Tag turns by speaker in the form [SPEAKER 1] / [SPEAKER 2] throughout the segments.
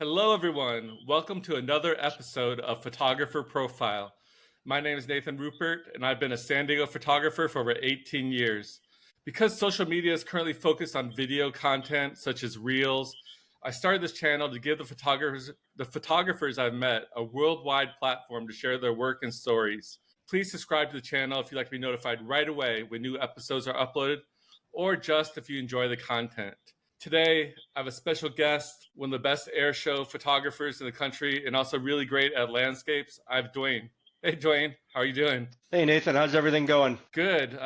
[SPEAKER 1] Hello, everyone. Welcome to another episode of Photographer Profile. My name is Nathan Rupert, and I've been a San Diego photographer for over 18 years. Because social media is currently focused on video content such as Reels, I started this channel to give the photographers I've met a worldwide platform to share their work and stories. Please subscribe to the channel if you'd like to be notified right away when new episodes are uploaded, or just if you enjoy the content. Today, I have a special guest, one of the best air show photographers in the country, and also really great at landscapes. I have Dwayne. Hey, Dwayne, how are you doing?
[SPEAKER 2] Hey, Nathan, how's everything going?
[SPEAKER 1] Good.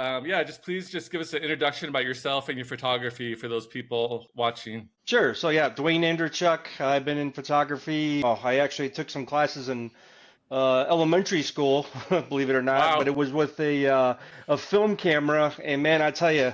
[SPEAKER 1] Please give us an introduction about yourself and your photography for those people watching.
[SPEAKER 2] Sure. So yeah, Dwayne Andrejczuk. I've been in photography. I actually took some classes in elementary school, believe it or not,
[SPEAKER 1] Wow.
[SPEAKER 2] but it was with a film camera. And man, I tell you,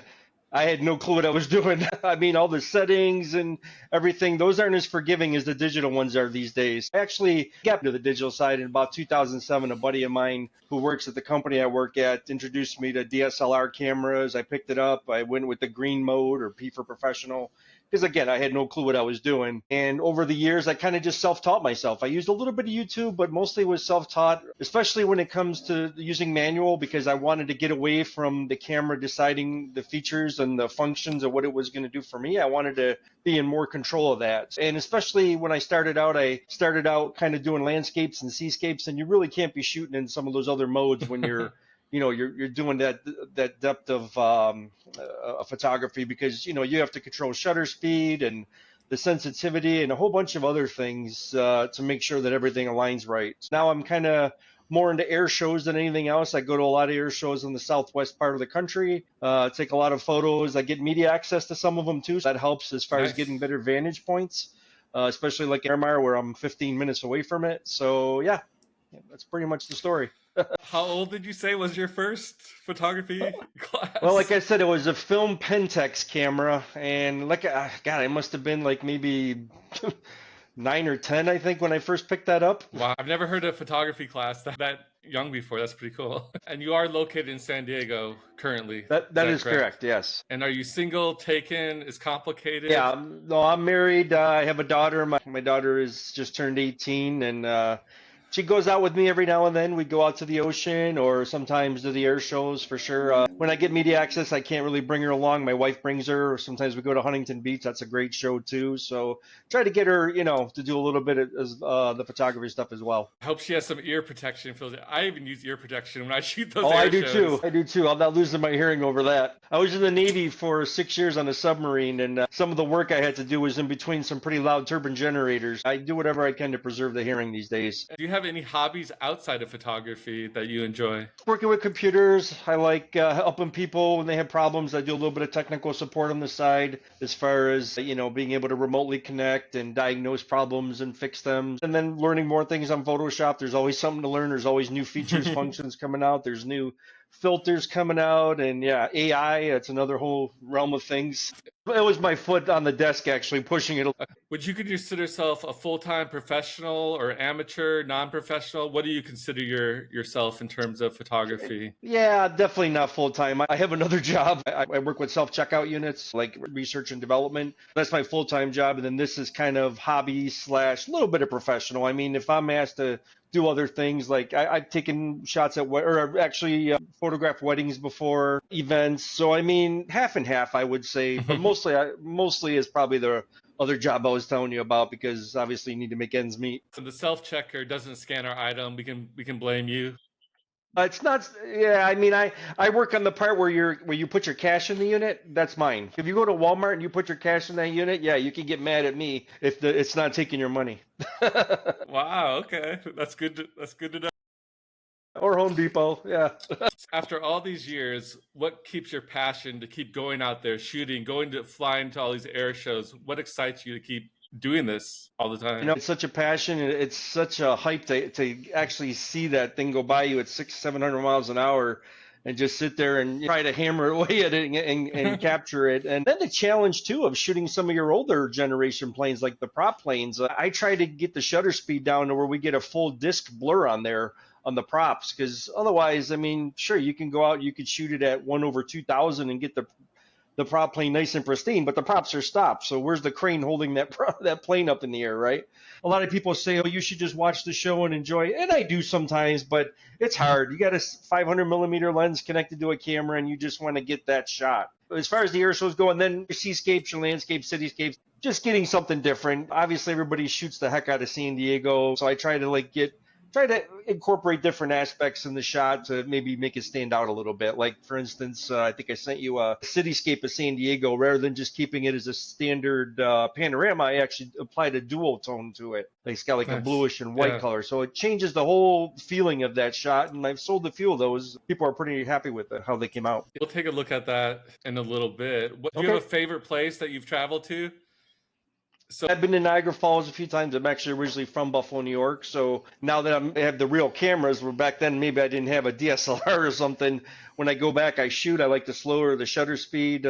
[SPEAKER 2] I had no clue what I was doing. I mean, all the settings and everything, those aren't as forgiving as the digital ones are these days. I actually got into the digital side in about 2007. A buddy of mine who works at the company I work at introduced me to DSLR cameras. I picked it up. I went with the green mode, or P for professional, because again, I had no clue what I was doing. And over the years, I kind of just self-taught myself. I used a little bit of YouTube, but mostly was self-taught, especially when it comes to using manual, because I wanted to get away from the camera deciding the features and the functions of what it was going to do for me. I wanted to be in more control of that. And especially when I started out kind of doing landscapes and seascapes, and you really can't be shooting in some of those other modes when you're you're doing that depth of photography, because you have to control shutter speed and the sensitivity and a whole bunch of other things to make sure that everything aligns right. Now I'm kind of more into air shows than anything else. I go to a lot of air shows in the southwest part of the country, take a lot of photos. I get media access to some of them too, so that helps as far as getting better vantage points, especially like Airmar, where I'm 15 minutes away from it. So yeah, that's pretty much the story.
[SPEAKER 1] How old did you say was your first photography class?
[SPEAKER 2] Well, like I said, it was a film Pentax camera, and God, I must have been like maybe 9 or 10, I think, when I first picked that up.
[SPEAKER 1] Wow, I've never heard a photography class that young before. That's pretty cool. And you are located in San Diego currently.
[SPEAKER 2] That is correct, yes.
[SPEAKER 1] And are you single, taken? Is complicated?
[SPEAKER 2] Yeah, no, I'm married. I have a daughter. My daughter is just turned 18, and she goes out with me every now and then. We go out to the ocean or sometimes to the air shows for sure. When I get media access, I can't really bring her along. My wife brings her. Or sometimes we go to Huntington Beach. That's a great show too. So try to get her, to do a little bit of the photography stuff as well.
[SPEAKER 1] I hope she has some ear protection. I even use ear protection when I shoot those
[SPEAKER 2] air
[SPEAKER 1] shows.
[SPEAKER 2] I do too. I'm not losing my hearing over that. I was in the Navy for 6 years on a submarine, and some of the work I had to do was in between some pretty loud turbine generators. I do whatever I can to preserve the hearing these days.
[SPEAKER 1] Do you have any hobbies outside of photography that you enjoy?
[SPEAKER 2] Working with computers. I like helping people when they have problems. I do a little bit of technical support on the side as far as, being able to remotely connect and diagnose problems and fix them. And then learning more things on Photoshop. There's always something to learn. There's always new features, functions coming out. There's new filters coming out, and yeah, AI, it's another whole realm of things. It was my foot on the desk actually pushing it.
[SPEAKER 1] Would you consider yourself a full-time professional or amateur, non-professional? What do you consider yourself in terms of photography?
[SPEAKER 2] Yeah, definitely not full-time. I have another job. I work with self-checkout units, like research and development. That's my full-time job, and then this is kind of hobby / little bit of professional. I mean, if I'm asked to do other things, like I've taken shots at photographed weddings before, events. So I mean, half and half, I would say, but mostly is probably the other job I was telling you about, because obviously you need to make ends meet.
[SPEAKER 1] So the self-checker doesn't scan our item. We can blame you.
[SPEAKER 2] It's not. Yeah, I mean, I work on the part where you put your cash in the unit. That's mine. If you go to Walmart and you put your cash in that unit, yeah, you can get mad at me if it's not taking your money.
[SPEAKER 1] Wow. Okay, that's good to know.
[SPEAKER 2] Or Home Depot, yeah.
[SPEAKER 1] After all these years, what keeps your passion to keep going out there shooting, flying to all these air shows? What excites you to keep doing this all the time?
[SPEAKER 2] It's such a passion. It's such a hype to actually see that thing go by you at 600-700 miles an hour and just sit there and try to hammer away at it and capture it. And then the challenge too of shooting some of your older generation planes, like the prop planes. I try to get the shutter speed down to where we get a full disc blur on there on the props, because otherwise, I mean, sure, you can go out, you could shoot it at 1/2000 and get the the prop plane nice and pristine, but the props are stopped. So where's the crane holding that plane up in the air, right? A lot of people say, oh, you should just watch the show and enjoy it. And I do sometimes, but it's hard. You got a 500 millimeter lens connected to a camera and you just want to get that shot. As far as the air shows go, and then your seascapes, your landscapes, cityscapes, just getting something different. Obviously, everybody shoots the heck out of San Diego. So I try to incorporate different aspects in the shot to maybe make it stand out a little bit. Like, for instance, I think I sent you a cityscape of San Diego. Rather than just keeping it as a standard panorama, I actually applied a dual tone to it. Like, it's got like a bluish and white color. So it changes the whole feeling of that shot. And I've sold a few of those. People are pretty happy with how they came out.
[SPEAKER 1] We'll take a look at that in a little bit. Do you have a favorite place that you've traveled to?
[SPEAKER 2] So I've been to Niagara Falls a few times. I'm actually originally from Buffalo, New York. So now that I have the real cameras, where back then maybe I didn't have a DSLR or something, when I go back, I shoot. I like to slow the shutter speed,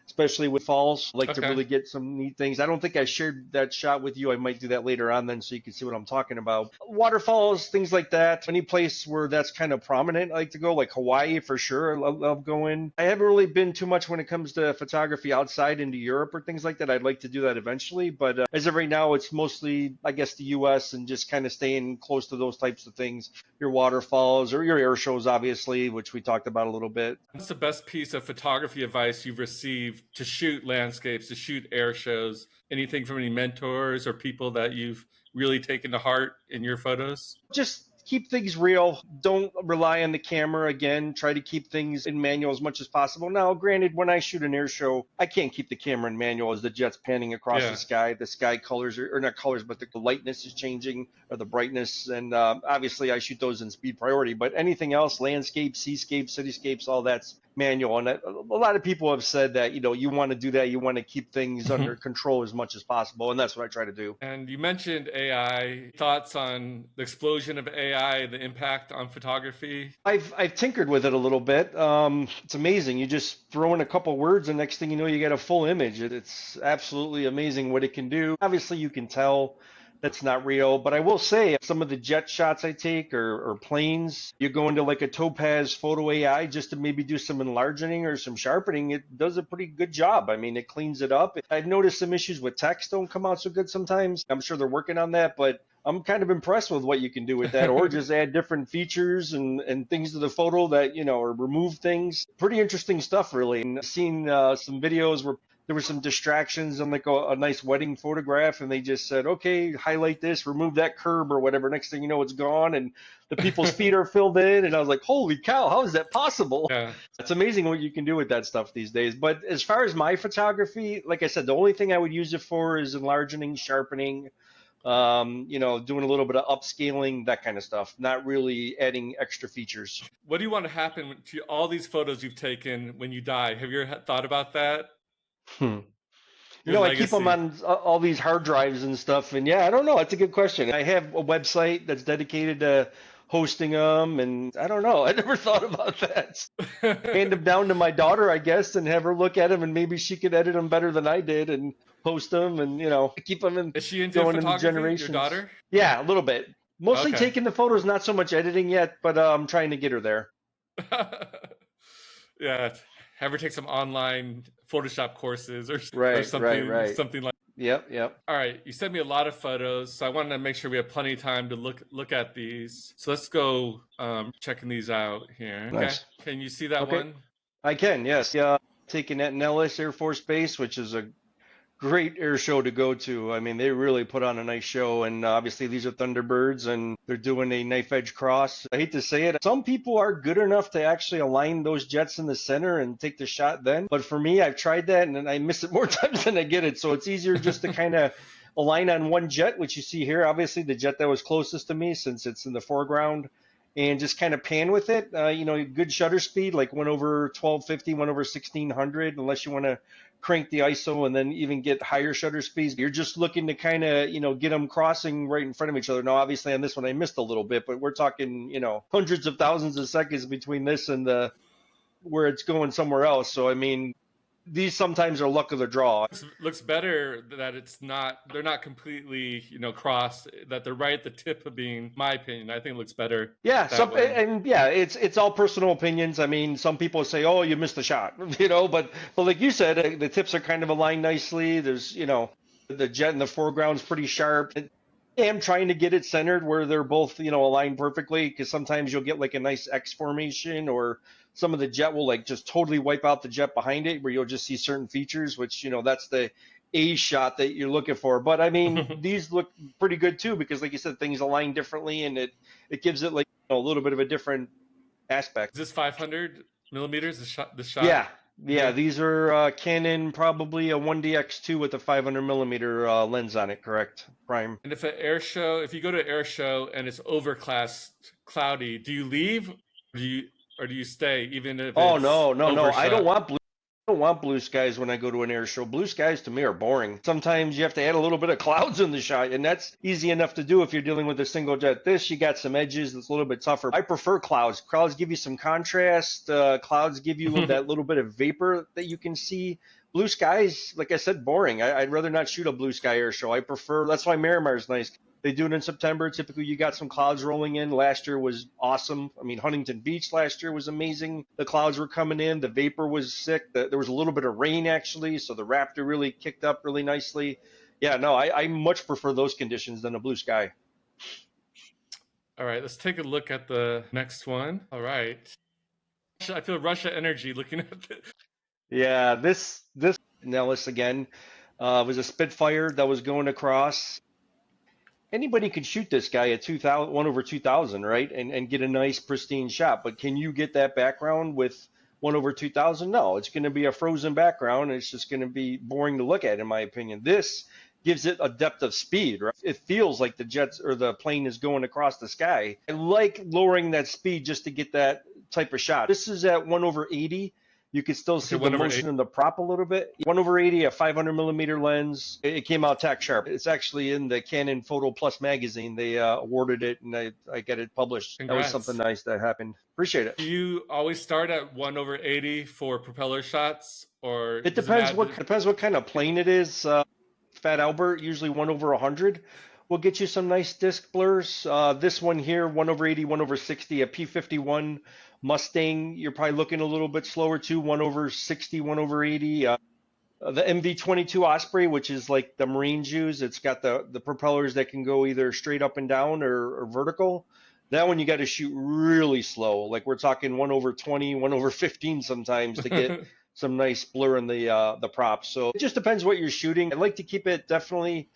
[SPEAKER 2] especially with falls. I like to really get some neat things. I don't think I shared that shot with you. I might do that later on then so you can see what I'm talking about. Waterfalls, things like that. Any place where that's kind of prominent, I like to go, like Hawaii for sure. I love going. I haven't really been too much when it comes to photography outside into Europe or things like that. I'd like to do that eventually. But as of right now, it's mostly, I guess, the U.S. and just kind of staying close to those types of things. Your waterfalls or your air shows, obviously, which we talked about a little bit.
[SPEAKER 1] What's the best piece of photography advice you've received to shoot landscapes, to shoot air shows? Anything from any mentors or people that you've really taken to heart in your photos? Just
[SPEAKER 2] keep things real. Don't rely on the camera. Again, try to keep things in manual as much as possible. Now, granted, when I shoot an air show, I can't keep the camera in manual as the jet's panning across the sky. The sky colors or not colors, but the lightness is changing or the brightness. And obviously, I shoot those in speed priority. But anything else, landscapes, seascapes, cityscapes, all that's manual. And a lot of people have said that, you want to do that. You want to keep things under control as much as possible. And that's what I try to do.
[SPEAKER 1] And you mentioned AI. Thoughts on the explosion of AI, the impact on photography?
[SPEAKER 2] I've tinkered with it a little bit. It's amazing. You just throw in a couple words and next thing you know, you get a full image. It's absolutely amazing what it can do. Obviously, you can tell that's not real, but I will say some of the jet shots I take or planes, you go into like a Topaz photo AI just to maybe do some enlarging or some sharpening. It does a pretty good job. I mean, it cleans it up. I've noticed some issues with text don't come out so good sometimes. I'm sure they're working on that, but I'm kind of impressed with what you can do with that, or just add different features and things to the photo that, or remove things. Pretty interesting stuff, really. And I've seen some videos where there were some distractions on like a nice wedding photograph, and they just said, okay, highlight this, remove that curb or whatever. Next thing you know, it's gone, and the people's feet are filled in. And I was like, holy cow, how is that possible? Yeah. It's amazing what you can do with that stuff these days. But as far as my photography, like I said, the only thing I would use it for is enlarging, sharpening, doing a little bit of upscaling, that kind of stuff, not really adding extra features.
[SPEAKER 1] What do you want to happen to all these photos you've taken when you die? Have you ever thought about that?
[SPEAKER 2] I keep them on all these hard drives and stuff. And I don't know. It's a good question. I have a website that's dedicated to hosting them. And I don't know. I never thought about that. Hand them down to my daughter, I guess, and have her look at them. And maybe she could edit them better than I did and post them and, keep them in.
[SPEAKER 1] Is she into photography, your daughter?
[SPEAKER 2] Yeah, a little bit. Mostly taking the photos, not so much editing yet, but I'm trying to get her there.
[SPEAKER 1] Yeah. Have her take some online Photoshop courses or something like.
[SPEAKER 2] Yep.
[SPEAKER 1] All right, you sent me a lot of photos, so I wanted to make sure we have plenty of time to look at these. So let's go checking these out here.
[SPEAKER 2] Nice.
[SPEAKER 1] Okay. Can you see that one?
[SPEAKER 2] I can. Yes. Yeah. Taking at Nellis Air Force Base, which is a great air show to go to. I mean, they really put on a nice show, and obviously these are Thunderbirds, and they're doing a knife edge cross. I hate to say it, some people are good enough to actually align those jets in the center and take the shot then. But for me, I've tried that, and I miss it more times than I get it. So it's easier just to kind of align on one jet, which you see here. Obviously, the jet that was closest to me, since it's in the foreground, and just kind of pan with it. Good shutter speed, like 1/1250, 1/1600, unless you want to crank the ISO and then even get higher shutter speeds. You're just looking to kind of, get them crossing right in front of each other. Now, obviously on this one, I missed a little bit, but we're talking, hundreds of thousands of seconds between this and where it's going somewhere else. So, I mean, these sometimes are luck of the draw.
[SPEAKER 1] Looks better that they're not completely, crossed, that they're right at the tip of being, my opinion. I think it looks better.
[SPEAKER 2] Yeah,
[SPEAKER 1] way.
[SPEAKER 2] it's all personal opinions. I mean, some people say, "Oh, you missed the shot," but like you said, the tips are kind of aligned nicely. There's, the jet in the foreground's pretty sharp. I am trying to get it centered where they're both, aligned perfectly, because sometimes you'll get like a nice X formation, or some of the jet will like just totally wipe out the jet behind it, where you'll just see certain features, which, that's the A shot that you're looking for. But I mean, these look pretty good too, because like you said, things align differently, and it gives it like a little bit of a different aspect.
[SPEAKER 1] Is this 500 millimeters? The shot?
[SPEAKER 2] Yeah. Yeah,
[SPEAKER 1] here?
[SPEAKER 2] these are Canon, probably a 1DX2 with a 500 millimeter lens on it, correct? Prime.
[SPEAKER 1] And if you go to an air show and it's overcast, cloudy, do you leave, or do you stay even if
[SPEAKER 2] Oh
[SPEAKER 1] it's
[SPEAKER 2] no, no, no!
[SPEAKER 1] overshot?
[SPEAKER 2] I don't want blue skies when I go to an air show. Blue skies to me are boring. Sometimes you have to add a little bit of clouds in the shot, and that's easy enough to do if you're dealing with a single jet. This, you got some edges that's a little bit tougher. I prefer clouds. Clouds give you some contrast. Clouds give you that little bit of vapor that you can see. Blue skies, like I said, boring. I'd rather not shoot a blue sky air show. That's why Miramar is nice. They do it in September. Typically, you got some clouds rolling in. Last year was awesome. I mean, Huntington Beach last year was amazing. The clouds were coming in. The vapor was sick. There was a little bit of rain, actually, so the Raptor really kicked up really nicely. Yeah, no, I much prefer those conditions than a blue sky.
[SPEAKER 1] All right, let's take a look at the next one. All right. I feel Russia energy looking at it.
[SPEAKER 2] Yeah, this Nellis again was a Spitfire that was going across. Anybody could shoot this guy at 1/2000, right? And get a nice pristine shot. But can you get that background with 1/2000? No, it's going to be a frozen background. And it's just going to be boring to look at, in my opinion. This gives it a depth of speed, right? It feels like the jets or the plane is going across the sky. I like lowering that speed just to get that type of shot. This is at 1/80. You can still see the motion in the prop a little bit. 1/80, a 500 millimeter lens. It came out tack sharp. It's actually in the Canon Photo Plus magazine. They awarded it, and I got it published.
[SPEAKER 1] Congrats.
[SPEAKER 2] That was something nice that happened. Appreciate it.
[SPEAKER 1] Do you always start at 1/80 for propeller shots, or
[SPEAKER 2] it depends what kind of plane it is. Fat Albert, usually 1/100. We'll get you some nice disc blurs. This one here, 1/80, 1/60, a P51 Mustang. You're probably looking a little bit slower too, 1/60, 1/80. The MV22 Osprey, which is like the Marines use, it's got the propellers that can go either straight up and down or vertical. That one you got to shoot really slow. Like we're talking 1/20, 1/15 sometimes to get some nice blur in the props. So it just depends what you're shooting. I like to keep it definitely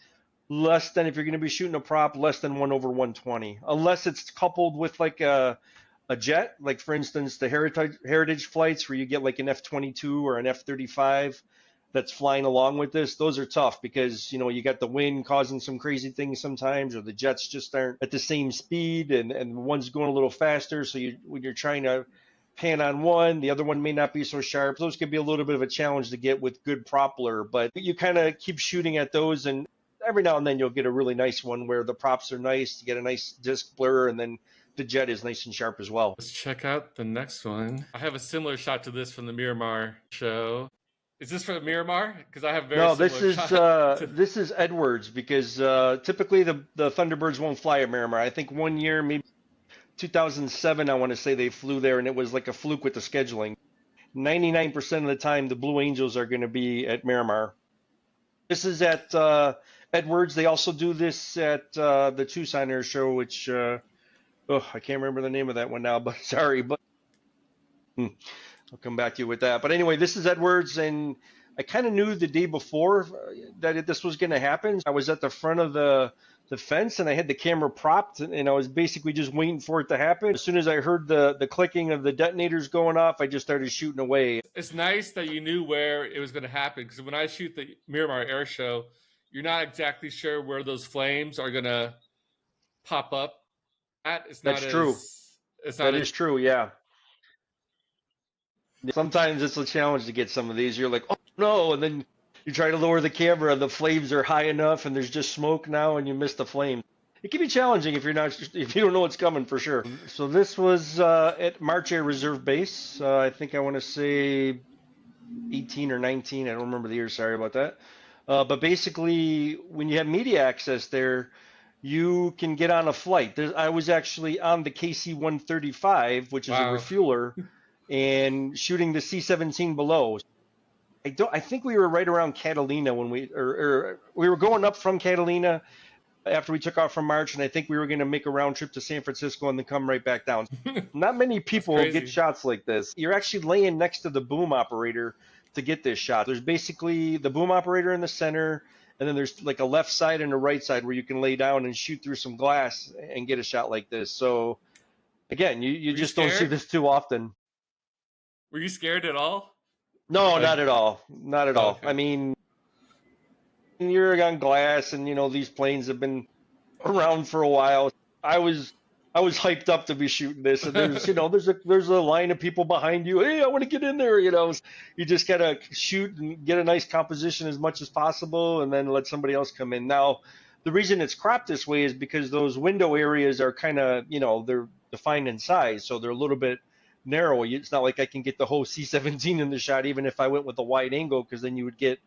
[SPEAKER 2] less than, if you're going to be shooting a prop, less than 1/120, unless it's coupled with like a jet, like for instance the heritage flights where you get like an F-22 or an F-35 that's flying along with this. Those are tough because you got the wind causing some crazy things sometimes, or the jets just aren't at the same speed, and one's going a little faster, so when you're trying to pan on one, the other one may not be so sharp. Those could be a little bit of a challenge to get with good prop blur, but you kind of keep shooting at those, and every now and then you'll get a really nice one where the props are nice, you get a nice disc blur, and then the jet is nice and sharp as well.
[SPEAKER 1] Let's check out the next one. I have a similar shot to this from the Miramar show. Is this from Miramar? Because I have
[SPEAKER 2] this is Edwards, because typically the Thunderbirds won't fly at Miramar. I think one year, maybe 2007, I want to say they flew there, and it was like a fluke with the scheduling. 99% of the time, the Blue Angels are going to be at Miramar. This is at Edwards. They also do this at the Tucson Air Show, which I can't remember the name of that one now, but sorry, but I'll come back to you with that. But anyway, this is Edwards, and I kind of knew the day before that this was going to happen. I was at the front of the fence, and I had the camera propped, and I was basically just waiting for it to happen. As soon as I heard the clicking of the detonators going off, I just started shooting away.
[SPEAKER 1] It's nice that you knew where it was going to happen, because when I shoot the Miramar Air Show, you're not exactly sure where those flames are going to pop up at.
[SPEAKER 2] That's true. That is true, yeah. Sometimes it's a challenge to get some of these. You're like, oh no, and then you try to lower the camera, the flames are high enough, and there's just smoke now, and you miss the flame. It can be challenging if you don't know what's coming, for sure. So this was at March Air Reserve Base. I think I want to say 18 or 19. I don't remember the year. Sorry about that. But basically, when you have media access there, you can get on a flight. I was actually on the KC-135, which is a
[SPEAKER 1] Wow.
[SPEAKER 2] refueler, and shooting the C-17 below. I think we were right around Catalina when or we were going up from Catalina after we took off from March, and I think we were going to make a round trip to San Francisco and then come right back down. Not many
[SPEAKER 1] That's
[SPEAKER 2] people get
[SPEAKER 1] crazy.
[SPEAKER 2] shots like this. You're actually laying next to the boom operator to get this shot. There's basically the boom operator in the center, and then there's like a left side and a right side where you can lay down and shoot through some glass and get a shot like this. So again, you
[SPEAKER 1] Were you
[SPEAKER 2] just don't see
[SPEAKER 1] scared?
[SPEAKER 2] this too often.
[SPEAKER 1] Were you scared at all?
[SPEAKER 2] No,
[SPEAKER 1] Like,
[SPEAKER 2] not at all. Not at
[SPEAKER 1] oh,
[SPEAKER 2] all. I
[SPEAKER 1] okay.
[SPEAKER 2] mean, you're on glass, and these planes have been around for a while. I was I was hyped up to be shooting this, and there's a line of people behind you. Hey, I want to get in there. You just gotta shoot and get a nice composition as much as possible, and then let somebody else come in. Now, the reason it's cropped this way is because those window areas are kind of they're defined in size, so they're a little bit narrow. It's not like I can get the whole C-17 in the shot, even if I went with a wide angle, because then you would get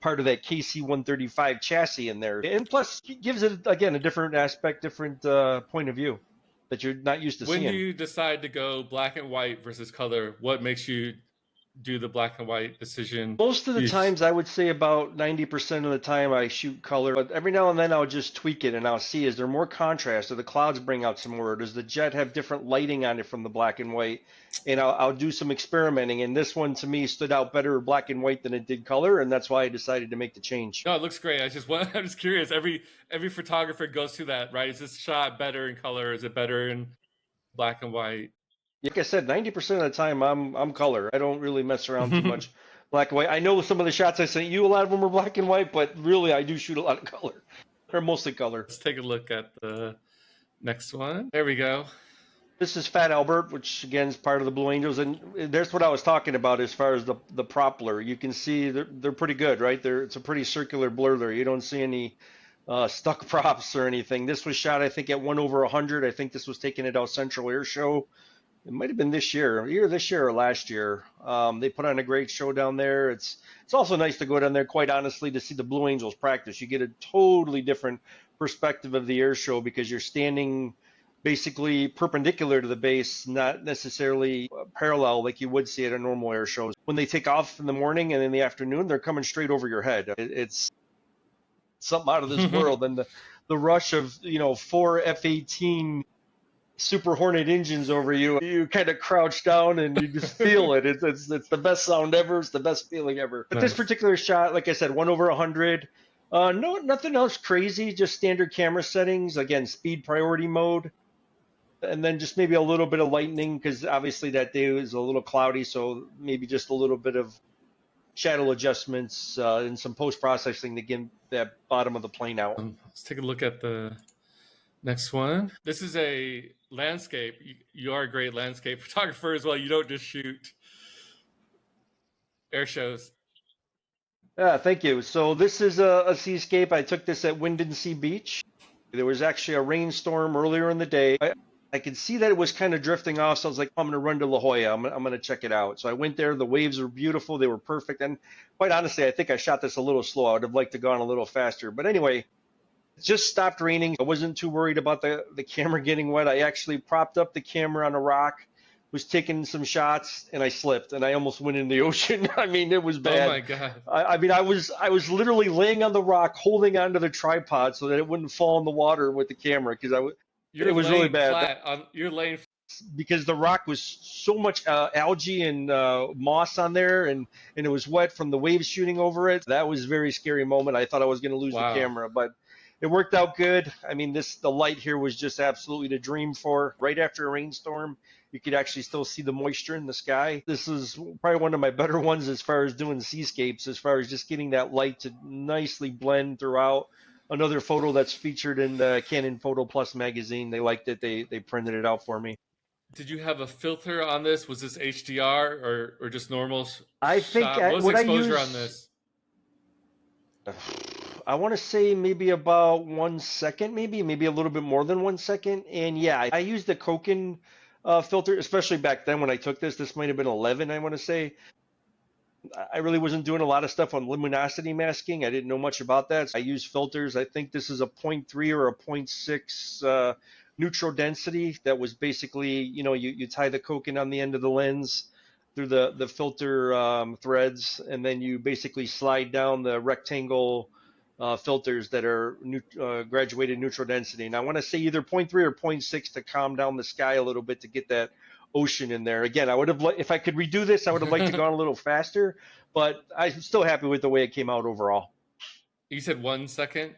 [SPEAKER 2] part of that KC-135 chassis in there. And plus, it gives it, again, a different aspect, different point of view that you're not used to
[SPEAKER 1] When do
[SPEAKER 2] seeing.
[SPEAKER 1] you decide to go black and white versus color? What makes you do the black and white decision?
[SPEAKER 2] Most of the times, I would say about 90% of the time I shoot color, but every now and then I'll just tweak it and I'll see, is there more contrast? Do the clouds bring out some more? Does the jet have different lighting on it from the black and white? And I'll do some experimenting. And this one to me stood out better black and white than it did color. And that's why I decided to make the change.
[SPEAKER 1] No, it looks great. I'm just curious. Every photographer goes through that, right? Is this shot better in color? Is it better in black and white?
[SPEAKER 2] Like I said, 90% of the time I'm color. I don't really mess around too much black and white. I know some of the shots I sent you, a lot of them are black and white, but really I do shoot a lot of color. They're mostly color.
[SPEAKER 1] Let's take a look at the next one. There we go.
[SPEAKER 2] This is Fat Albert, which again is part of the Blue Angels, and there's what I was talking about as far as the propeller. You can see they're pretty good, right? It's a pretty circular blur there. You don't see any stuck props or anything. This was shot, I think, at 1/100. I think this was taken at El Central Air Show. It might have been this year, either this year or last year. They put on a great show down there. It's also nice to go down there, quite honestly, to see the Blue Angels practice. You get a totally different perspective of the air show because you're standing basically perpendicular to the base, not necessarily parallel like you would see at a normal air show. When they take off in the morning and in the afternoon, they're coming straight over your head. It's something out of this world. And the rush of, four F-18 Super Hornet engines over you, you kind of crouch down and you just feel it. It's the best sound ever. It's the best feeling ever. But this particular shot, like I said, 1/100. No, nothing else crazy, just standard camera settings. Again, speed priority mode. And then just maybe a little bit of lightning because obviously that day was a little cloudy. So maybe just a little bit of shadow adjustments and some post-processing to get that bottom of the plane out.
[SPEAKER 1] Let's take a look at the next one. This is a landscape. You are a great landscape photographer as well. You don't just shoot air shows.
[SPEAKER 2] Yeah, thank you. So this is a seascape. I took this at Wind and Sea Beach. There was actually a rainstorm earlier in the day. I could see that it was kind of drifting off, so I was like, I'm going to run to La Jolla. I'm going to check it out. So I went there. The waves were beautiful. They were perfect. And quite honestly, I think I shot this a little slow. I would have liked to gone a little faster. But anyway, it just stopped raining. I wasn't too worried about the camera getting wet. I actually propped up the camera on a rock, was taking some shots, and I slipped, and I almost went in the ocean. I mean, it was bad.
[SPEAKER 1] Oh my god!
[SPEAKER 2] I was literally laying on the rock, holding onto the tripod so that it wouldn't fall in the water with the camera because it was really bad.
[SPEAKER 1] You're laying
[SPEAKER 2] because the rock was so much algae and moss on there, and it was wet from the waves shooting over it. That was a very scary moment. I thought I was going to lose the camera, but it worked out good. I mean, the light here was just absolutely to dream for. Right after a rainstorm, you could actually still see the moisture in the sky. This is probably one of my better ones as far as doing seascapes, as far as just getting that light to nicely blend throughout. Another photo that's featured in the Canon Photo Plus magazine. They liked it. They printed it out for me.
[SPEAKER 1] Did you have a filter on this? Was this HDR or just normal?
[SPEAKER 2] I think
[SPEAKER 1] what was the exposure on this?
[SPEAKER 2] I want to say maybe about 1 second, maybe a little bit more than 1 second. And yeah, I used the Koken filter, especially back then when I took this. This might have been 11, I want to say. I really wasn't doing a lot of stuff on luminosity masking. I didn't know much about that. I use filters. I think this is a zero point 0.3 or a 0.6 neutral density that was basically, you tie the coke on the end of the lens through the filter threads, and then you basically slide down the rectangle filters that are graduated neutral density. And I want to say either 0.3 or 0.6 to calm down the sky a little bit to get that ocean in there. Again, I would have, if I could redo this, I would have liked to go on a little faster, but I'm still happy with the way it came out overall.
[SPEAKER 1] You said 1 second?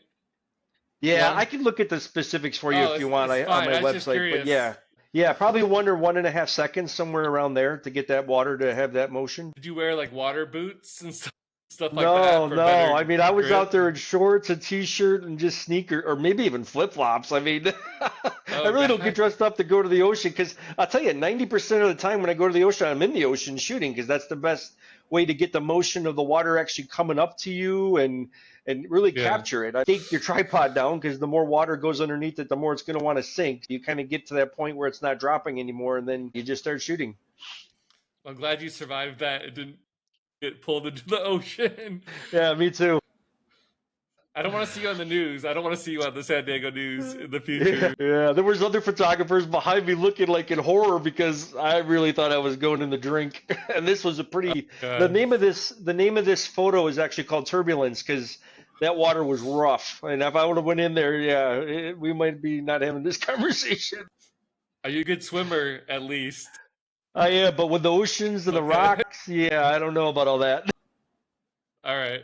[SPEAKER 2] Yeah, I can look at the specifics for you if you want on my website. But yeah, probably 1 or 1.5 seconds, somewhere around there, to get that water to have that motion.
[SPEAKER 1] Did you wear like water boots and stuff like that?
[SPEAKER 2] No. I mean, I was out there in shorts, a t-shirt, and just sneakers, or maybe even flip-flops. I mean, I really don't get dressed up to go to the ocean, because I'll tell you, 90% of the time when I go to the ocean, I'm in the ocean shooting, because that's the best way to get the motion of the water actually coming up to you and really capture it. I take your tripod down, because the more water goes underneath it, the more it's going to want to sink. You kind of get to that point where it's not dropping anymore, and then you just start shooting.
[SPEAKER 1] I'm glad you survived that. It didn't get pulled into the ocean.
[SPEAKER 2] Yeah, me too.
[SPEAKER 1] I don't want to see you on the news. I don't want to see you on the San Diego news in the future.
[SPEAKER 2] Yeah, there was other photographers behind me looking like in horror, because I really thought I was going in the drink. And this was a pretty. The name of this photo is actually called Turbulence, because that water was rough. And if I would have went in there, we might be not having this conversation.
[SPEAKER 1] Are you a good swimmer at least?
[SPEAKER 2] I am, but with the oceans and the rocks, I don't know about all that.
[SPEAKER 1] All right.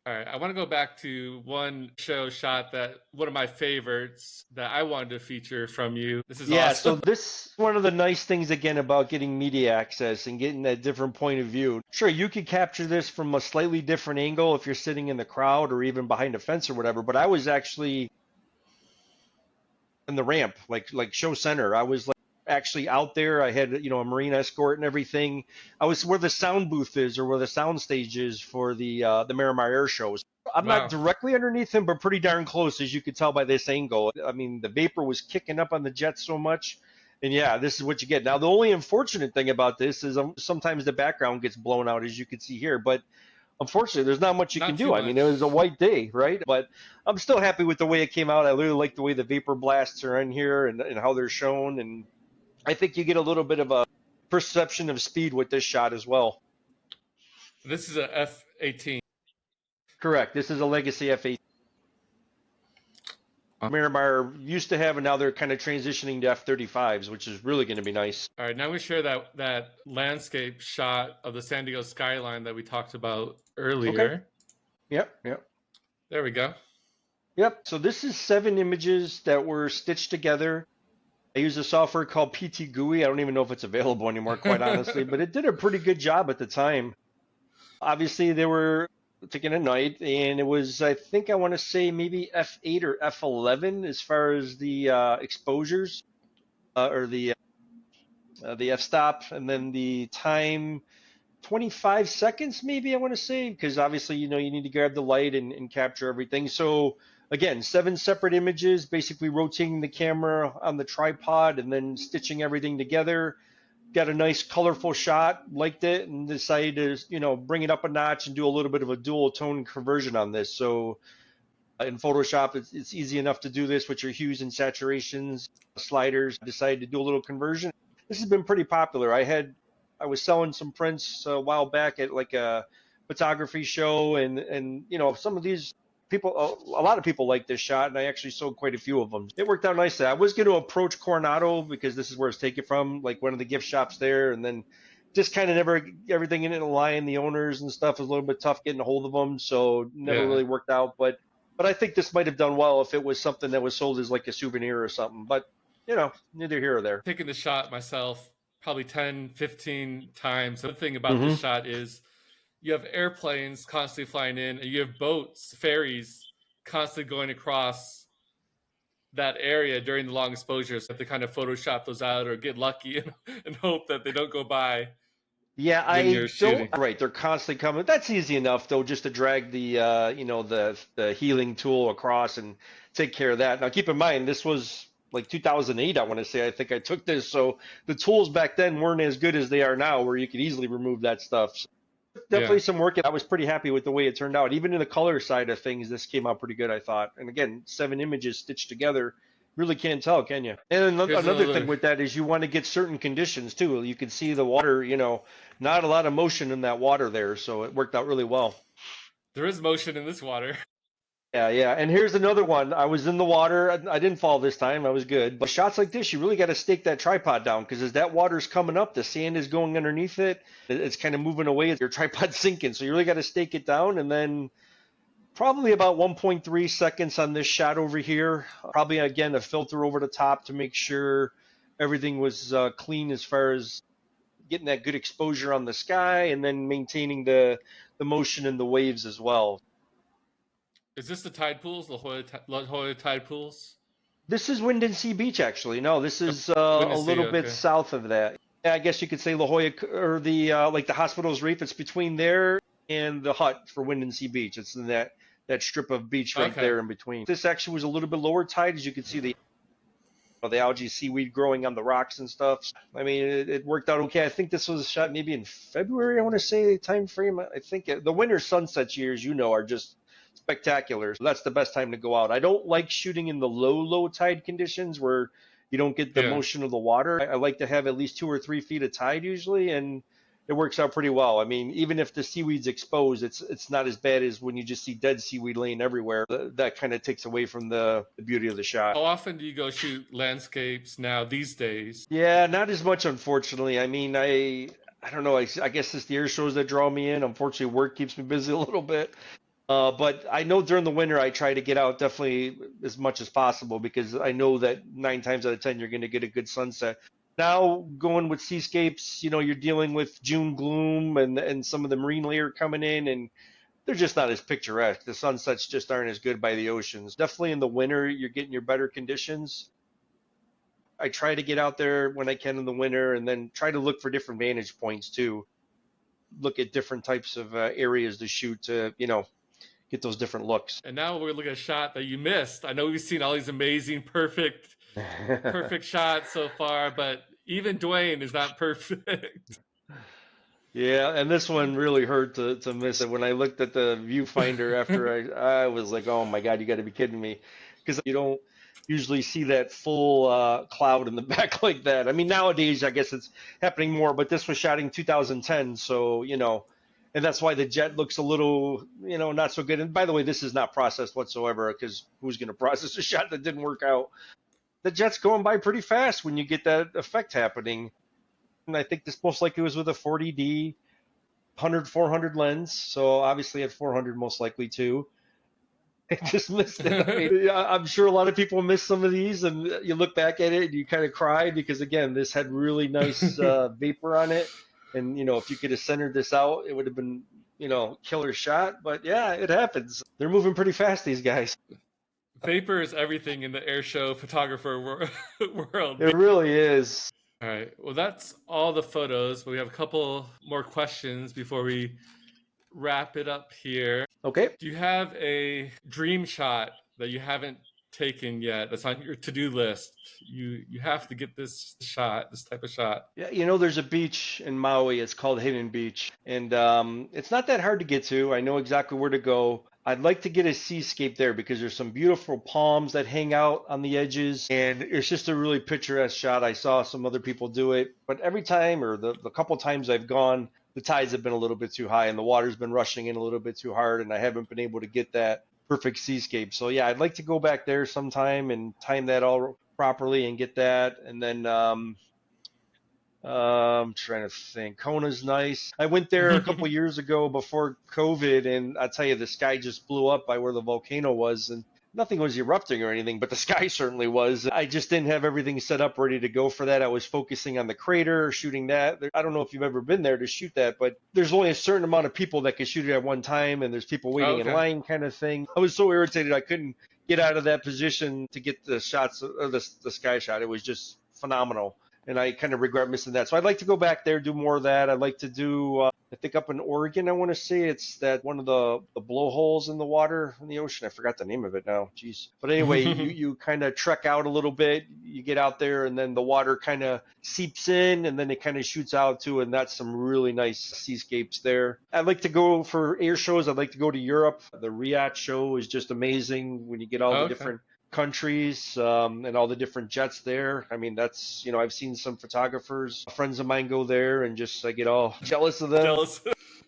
[SPEAKER 1] I want to go back to one show shot that one of my favorites that I wanted to feature from you. This is awesome.
[SPEAKER 2] So this is one of the nice things again about getting media access and getting that different point of view. Sure, you could capture this from a slightly different angle if you're sitting in the crowd or even behind a fence or whatever, but I was actually in the ramp, like show center. I was actually out there. I had a marine escort and everything. I was where the sound booth is, or where the sound stage is for the Miramar Air Shows. I'm not directly underneath him, but pretty darn close, as you could tell by this angle. I mean, the vapor was kicking up on the jet so much, and this is what you get. Now, the only unfortunate thing about this is sometimes the background gets blown out, as you can see here, but unfortunately, there's not much you can do. I mean, it was a white day, right? But I'm still happy with the way it came out. I really like the way the vapor blasts are in here and how they're shown, and I think you get a little bit of a perception of speed with this shot as well.
[SPEAKER 1] This is a F-18.
[SPEAKER 2] Correct. This is a Legacy F-18. Miramar used to have, and now they're kind of transitioning to F-35s, which is really going to be nice.
[SPEAKER 1] All right, now we share that landscape shot of the San Diego skyline that we talked about earlier.
[SPEAKER 2] Okay. Yep.
[SPEAKER 1] There we go.
[SPEAKER 2] Yep. So this is 7 images that were stitched together. I use a software called PT GUI. I don't even know if it's available anymore, quite honestly, but it did a pretty good job at the time. Obviously, they were taken at night, and it was, I think I want to say maybe F8 or F11 as far as the exposures, or the f-stop, and then the time 25 seconds maybe, I want to say, because obviously, you need to grab the light and capture everything. So again, 7 separate images, basically rotating the camera on the tripod and then stitching everything together. Got a nice colorful shot, liked it, and decided to, bring it up a notch and do a little bit of a dual tone conversion on this. So in Photoshop, it's easy enough to do this with your hues and saturations, sliders. Decided to do a little conversion. This has been pretty popular. I was selling some prints a while back at like a photography show, and some of these people, a lot of people like this shot, and I actually sold quite a few of them. It worked out nicely. I was going to approach Coronado, because this is where it's taken from, like one of the gift shops there, and then just kind of never everything in line. The owners and stuff was a little bit tough getting a hold of them, so never really worked out. But I think this might have done well if it was something that was sold as like a souvenir or something. But neither here or there.
[SPEAKER 1] Taking the shot myself probably 10, 15 times. The thing about this shot is you have airplanes constantly flying in, and you have boats, ferries constantly going across that area during the long exposures. Have to kind of Photoshop those out or get lucky and hope that they don't go by.
[SPEAKER 2] Yeah, I don't. Right, they're constantly coming. That's easy enough, though, just to drag the the healing tool across and take care of that. Now, keep in mind, this was like 2008, I want to say. I think I took this. So the tools back then weren't as good as they are now, where you could easily remove that stuff. So
[SPEAKER 1] Yeah.
[SPEAKER 2] definitely some work. I was pretty happy with the way it turned out. Even in the color side of things, this came out pretty good, I thought. And again, 7 images stitched together. Really can't tell, can you? And
[SPEAKER 1] Here's
[SPEAKER 2] another thing with that is you want to get certain conditions too. You can see the water, not a lot of motion in that water there. So it worked out really well.
[SPEAKER 1] There is motion in this water.
[SPEAKER 2] Yeah, yeah. And here's another one. I was in the water. I didn't fall this time. I was good. But shots like this, you really got to stake that tripod down because as that water's coming up, the sand is going underneath it. It's kind of moving away. Your tripod's sinking. So you really got to stake it down. And then probably about 1.3 seconds on this shot over here. Probably, again, a filter over the top to make sure everything was clean as far as getting that good exposure on the sky and then maintaining the motion and the waves as well.
[SPEAKER 1] Is this the tide pools, La Jolla tide pools?
[SPEAKER 2] This is Wind & Sea Beach, actually. No, this is
[SPEAKER 1] Wind
[SPEAKER 2] a
[SPEAKER 1] and Sea,
[SPEAKER 2] little bit
[SPEAKER 1] okay.
[SPEAKER 2] south of that. Yeah, I guess you could say La Jolla, or the like the hospital's reef. It's between there and the hut for Wind & Sea Beach. It's in that strip of beach right
[SPEAKER 1] Okay.
[SPEAKER 2] there in between. This actually was a little bit lower tide, as you can see the algae, seaweed growing on the rocks and stuff. I mean, it worked out okay. I think this was shot maybe in February, I want to say, time frame. I think the winter sunset years, are just spectacular. So that's the best time to go out. I don't like shooting in the low tide conditions where you don't get the motion of the water. I like to have at least 2 or 3 feet of tide usually, and it works out pretty well. I mean, even if the seaweed's exposed, it's not as bad as when you just see dead seaweed laying everywhere. That kind of takes away from the beauty of the shot.
[SPEAKER 1] How often do you go shoot landscapes now these days?
[SPEAKER 2] Yeah, not as much, unfortunately. I mean, I don't know. I guess it's the air shows that draw me in. Unfortunately, work keeps me busy a little bit. But I know during the winter I try to get out definitely as much as possible because I know that 9 times out of 10 you're going to get a good sunset. Now going with seascapes, you're dealing with June gloom and some of the marine layer coming in, and they're just not as picturesque. The sunsets just aren't as good by the oceans. Definitely in the winter you're getting your better conditions. I try to get out there when I can in the winter and then try to look for different vantage points too. Look at different types of areas to shoot to, get those different looks.
[SPEAKER 1] And now we're looking at a shot that you missed. I know we've seen all these amazing, perfect shots so far, but even Dwayne is not perfect.
[SPEAKER 2] Yeah, and this one really hurt to miss it. When I looked at the viewfinder after I was like, oh my God, you got to be kidding me. Because you don't usually see that full cloud in the back like that. I mean, nowadays, I guess it's happening more, but this was shot in 2010. So, and that's why the jet looks a little, not so good. And by the way, this is not processed whatsoever because who's going to process a shot that didn't work out? The jet's going by pretty fast when you get that effect happening. And I think this most likely was with a 40D 100-400 lens. So obviously at 400 most likely too. I just missed it. I mean, I'm sure a lot of people miss some of these and you look back at it and you kind of cry because again, this had really nice vapor on it. And, if you could have centered this out, it would have been, killer shot. But yeah, it happens. They're moving pretty fast, these guys.
[SPEAKER 1] Vapor is everything in the air show photographer world.
[SPEAKER 2] It really is.
[SPEAKER 1] All right. Well, that's all the photos. But we have a couple more questions before we wrap it up here.
[SPEAKER 2] Okay.
[SPEAKER 1] Do you have a dream shot that you haven't taken yet that's on your to-do list? You have to get this type of shot.
[SPEAKER 2] Yeah, there's a beach in Maui. It's called Hidden Beach, and it's not that hard to get to. I know exactly where to go. I'd like to get a seascape there because there's some beautiful palms that hang out on the edges, and it's just a really picturesque shot. I saw some other people do it, but every time or the couple times I've gone, the tides have been a little bit too high and the water's been rushing in a little bit too hard, and I haven't been able to get that perfect seascape. So yeah, I'd like to go back there sometime and time that all properly and get that. And then I'm trying to think. Kona's nice. I went there a couple years ago before COVID, and I tell you, the sky just blew up by where the volcano was, and nothing was erupting or anything, but the sky certainly was. I just didn't have everything set up ready to go for that. I was focusing on the crater, shooting that. I don't know if you've ever been there to shoot that, but there's only a certain amount of people that can shoot it at one time, and there's people waiting in line kind of thing. I was so irritated I couldn't get out of that position to get the shots of the sky shot. It was just phenomenal. And I kind of regret missing that. So I'd like to go back there, do more of that. I'd like to do I think up in Oregon, I want to say it's that one of the blowholes in the water in the ocean. I forgot the name of it now. Jeez. But anyway, you kind of trek out a little bit. You get out there, and then the water kind of seeps in, and then it kind of shoots out too. And that's some really nice seascapes there. I'd like to go for air shows. I'd like to go to Europe. The Riyadh show is just amazing when you get all the
[SPEAKER 1] Okay.
[SPEAKER 2] different countries and all the different jets there. I mean, that's, I've seen some photographers, friends of mine go there, and just I get all jealous of them.
[SPEAKER 1] Jealous.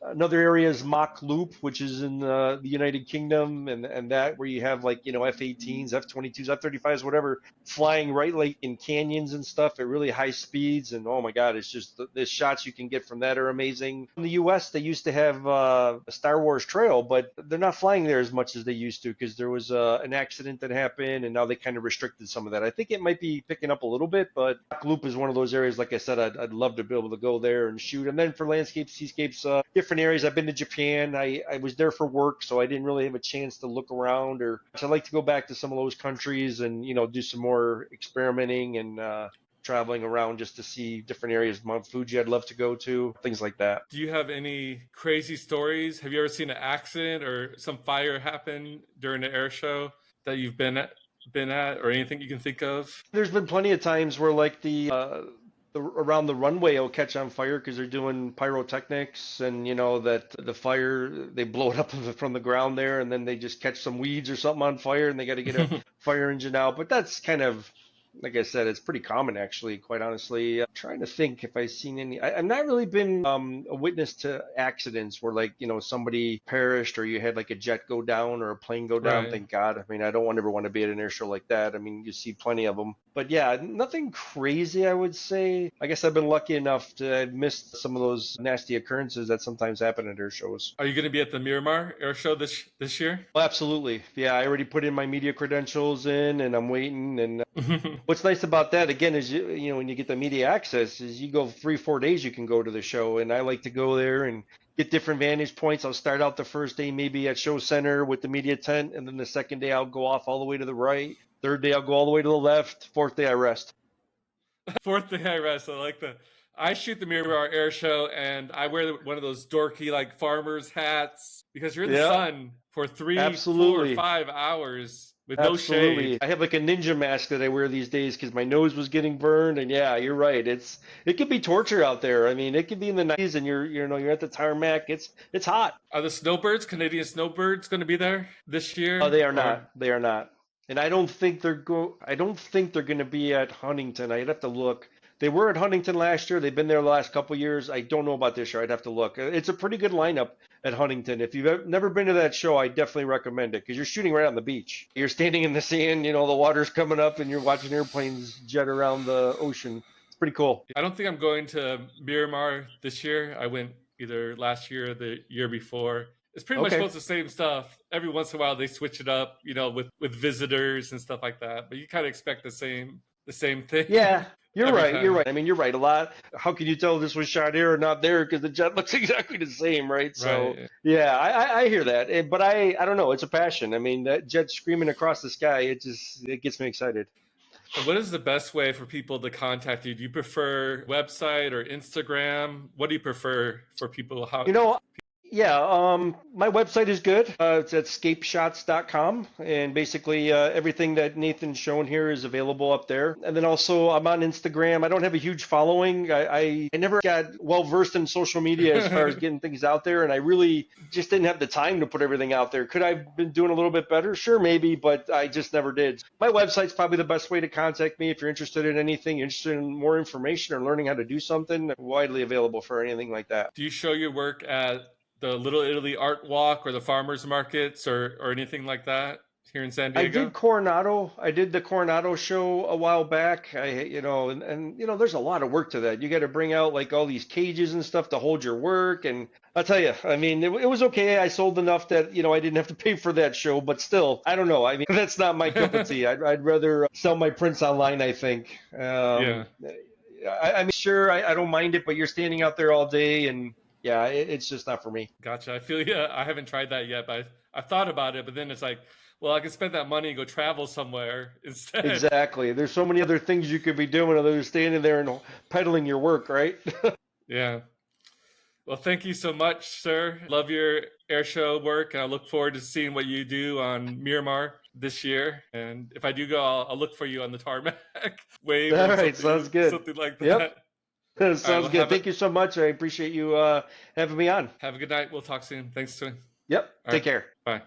[SPEAKER 2] Another area is Mach Loop, which is in the United Kingdom, and that where you have like F-18s, F-22s, F-35s, whatever, flying right like in canyons and stuff at really high speeds, and oh my God, it's just the shots you can get from that are amazing. In the U.S., they used to have a Star Wars trail, but they're not flying there as much as they used to because there was an accident that happened, and now they kind of restricted some of that. I think it might be picking up a little bit, but Mach Loop is one of those areas. Like I said, I'd love to be able to go there and shoot. And then for landscapes, seascapes, different areas. I've been to Japan. I was there for work, so I didn't really have a chance to look around. I'd like to go back to some of those countries and do some more experimenting and traveling around just to see different areas. Mount Fuji, I'd love to go to, things like that.
[SPEAKER 1] Do you have any crazy stories? Have you ever seen an accident or some fire happen during an air show that you've been at, or anything you can think of?
[SPEAKER 2] There's been plenty of times where like the around the runway will catch on fire because they're doing pyrotechnics, and that the fire, they blow it up from the ground there, and then they just catch some weeds or something on fire, and they got to get a fire engine out. But that's kind of, like I said, it's pretty common actually, quite honestly. I'm trying to think if I've seen any. I've not really been a witness to accidents where like somebody perished or you had like a jet go down or a plane go down.
[SPEAKER 1] Right.
[SPEAKER 2] Thank God. I mean, I don't ever want to be at an air show like that. I mean, you see plenty of them. But yeah, nothing crazy, I would say. I guess I've been lucky enough to have missed some of those nasty occurrences that sometimes happen at air shows.
[SPEAKER 1] Are you going to be at the Miramar Air Show this year?
[SPEAKER 2] Well, absolutely. Yeah, I already put in my media credentials in, and I'm waiting. And what's nice about that, again, is when you get the media access, is you go 3-4 days, you can go to the show, and I like to go there and get different vantage points. I'll start out the first day maybe at Show Center with the media tent, and then the second day I'll go off all the way to the right. Third day I'll go all the way to the left. Fourth day I rest.
[SPEAKER 1] Fourth day I rest. I like that. I shoot the Miramar Air Show, and I wear one of those dorky like farmer's hats because you're in the sun for 3, 4, 5 hours with no shade.
[SPEAKER 2] I have like a ninja mask that I wear these days because my nose was getting burned. And yeah, you're right. It could be torture out there. I mean, it could be in the 90s, and you're at the tarmac. It's hot.
[SPEAKER 1] Are the snowbirds, Canadian snowbirds, going to be there this year?
[SPEAKER 2] Oh, they are not. They are not. And I don't think they're going to be at Huntington. I'd have to look. They were at Huntington last year. They've been there the last couple of years. I don't know about this year. I'd have to look. It's a pretty good lineup at Huntington. If you've never been to that show, I definitely recommend it because you're shooting right on the beach. You're standing in the sand, the water's coming up, and you're watching airplanes jet around the ocean. It's pretty cool.
[SPEAKER 1] I don't think I'm going to Miramar this year. I went either last year or the year before. It's pretty much most of the same stuff. Every once in a while, they switch it up, with visitors and stuff like that. But you kind of expect the same thing.
[SPEAKER 2] Yeah. You're right. I mean, you're right. A lot. How can you tell this was shot here or not there? Because the jet looks exactly the same, right? So, yeah, I hear that. But I don't know. It's a passion. I mean, that jet screaming across the sky, it gets me excited.
[SPEAKER 1] And what is the best way for people to contact you? Do you prefer website or Instagram? What do you prefer for people?
[SPEAKER 2] Yeah, my website is good. It's at scapeshots.com, and basically everything that Nathan's shown here is available up there. And then also I'm on Instagram. I don't have a huge following. I never got well versed in social media as far as getting things out there, and I really just didn't have the time to put everything out there. Could I have been doing a little bit better? Sure, maybe, but I just never did. My website's probably the best way to contact me if you're interested in anything, interested in more information or learning how to do something. Widely available for anything like that.
[SPEAKER 1] Do you show your work at the Little Italy Art Walk or the farmers markets or anything like that here in San Diego?
[SPEAKER 2] I did Coronado. I did the Coronado show a while back. There's a lot of work to that. You got to bring out like all these cages and stuff to hold your work. And I'll tell you, I mean, it was okay. I sold enough that, I didn't have to pay for that show, but still, I don't know. I mean, that's not my cup of tea. I'd rather sell my prints online, I think. I'm sure I don't mind it, but you're standing out there all day and yeah, it's just not for me.
[SPEAKER 1] Gotcha. I feel you. I haven't tried that yet, but I've thought about it. But then it's like, well, I could spend that money and go travel somewhere instead.
[SPEAKER 2] Exactly. There's so many other things you could be doing other than standing there and peddling your work, right?
[SPEAKER 1] Yeah. Well, thank you so much, sir. Love your air show work, and I look forward to seeing what you do on Miramar this year. And if I do go, I'll look for you on the tarmac, wave
[SPEAKER 2] All
[SPEAKER 1] or
[SPEAKER 2] right, sounds good.
[SPEAKER 1] something like that.
[SPEAKER 2] Yep. Sounds
[SPEAKER 1] well,
[SPEAKER 2] good. Thank you so much. I appreciate you having me on.
[SPEAKER 1] Have a good night. We'll talk soon. Thanks, Swing.
[SPEAKER 2] Yep.
[SPEAKER 1] All
[SPEAKER 2] Take
[SPEAKER 1] right.
[SPEAKER 2] care.
[SPEAKER 1] Bye.